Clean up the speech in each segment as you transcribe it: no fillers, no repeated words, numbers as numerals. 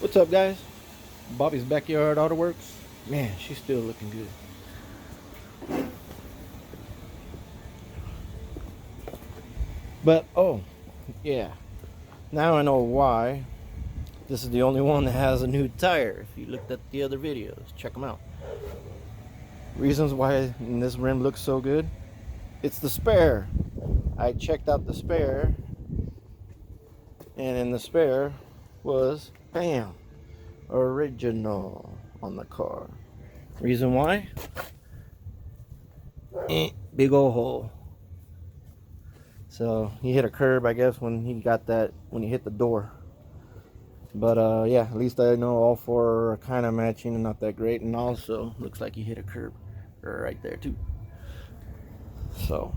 What's up, guys? Bobby's Backyard Auto Works. Man, she's still looking good. But, oh, yeah. Now I know why this is the only one that has a new tire. If you looked at the other videos, check them out. Reasons why this rim looks so good. It's the spare. I checked out the spare, and in the spare was, bam, original on the car. Reason why? Big old hole. So he hit a curb, I guess, when he hit the door. But yeah, at least I know all four are kind of matching and not that great. And also, looks like he hit a curb right there too. So,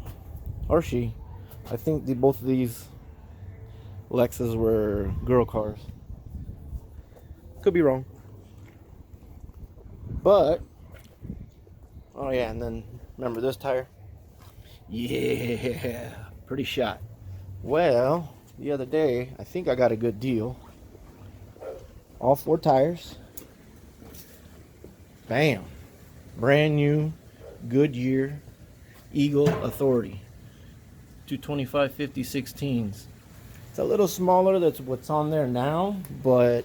or she. I think both of these Lexus were girl cars. Could be wrong. But, oh yeah, and then remember this tire? Yeah, pretty shot. Well, the other day, I think I got a good deal. All four tires. Bam. Brand new Goodyear Eagle Authority. 225 50 16s. It's a little smaller than what's on there now, but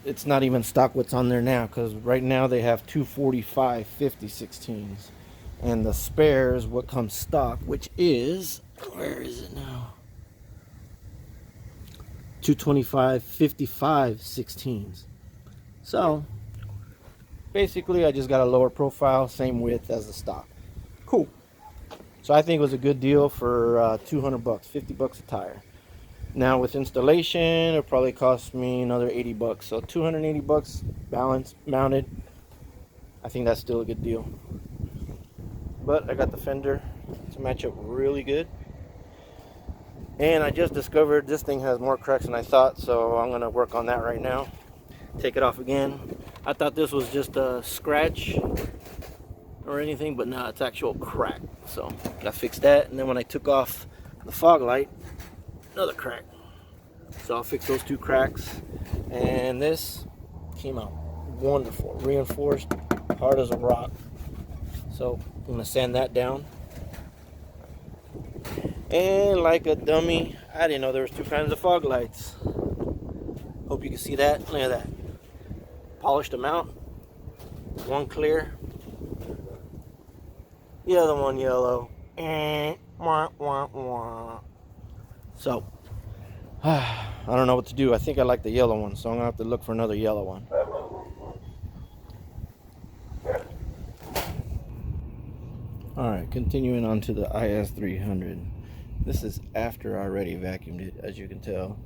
it's not even stock what's on there now, because right now they have 245 50 16s. And the spare is what comes stock, which is, where is it now? 225 55 16s. So basically I just got a lower profile, same width as the stock. Cool. So I think it was a good deal for 200 bucks, 50 bucks a tire. Now with installation, it probably cost me another 80 bucks. So 280 bucks balanced, mounted. I think that's still a good deal. But I got the fender to match up really good. And I just discovered this thing has more cracks than I thought, so I'm gonna work on that right now. Take it off again. I thought this was just a scratch or anything, but no, it's actual crack. So I fixed that, and then when I took off the fog light, another crack. So I'll fix those two cracks, and this came out wonderful, reinforced, hard as a rock. So I'm gonna sand that down. And like a dummy, I didn't know there was two kinds of fog lights. Hope you can see that. Look at that. Polished them out. One clear, the other one yellow. So I don't know what to do. I think I like the yellow one, so I'm gonna have to look for another yellow one. Alright, continuing on to the IS300. This is after I already vacuumed it, as you can tell.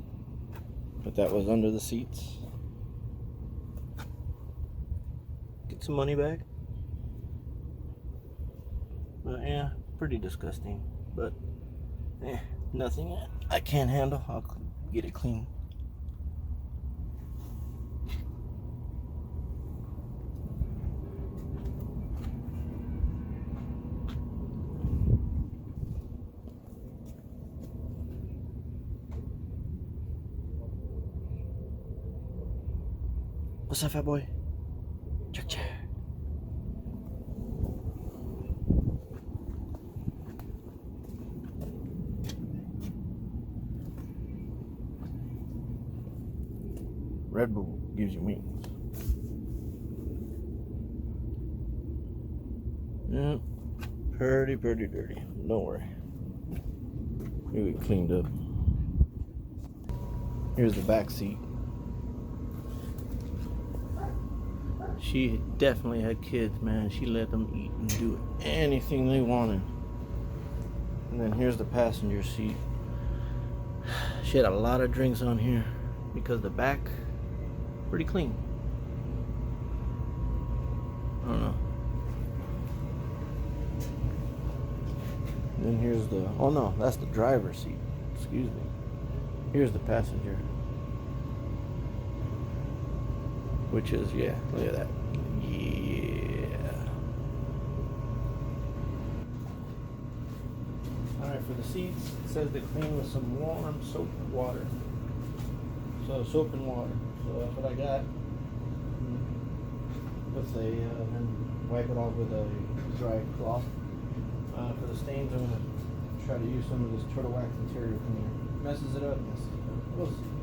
But that was under the seats. Get some money back. But yeah, pretty disgusting. But nothing I can't handle. I'll get it clean. What's up, fat boy? Check, check. Red Bull gives you wings. Yeah, pretty dirty. Don't worry. We cleaned up. Here's the back seat. She definitely had kids, man. She let them eat and do anything they wanted. And then here's the passenger seat. She had a lot of drinks on here because the back, pretty clean. I don't know. And then here's the, oh no, that's the driver's seat. Excuse me. Here's the passenger. Which is, yeah, look at that. Yeah. Alright, for the seats, it says they clean with some warm soap water. So soap and water. So that's what I got. Let's say, and wipe it off with a dry cloth. For the stains, I'm gonna try to use some of this turtle wax interior cleaner. Messes it up. We'll see.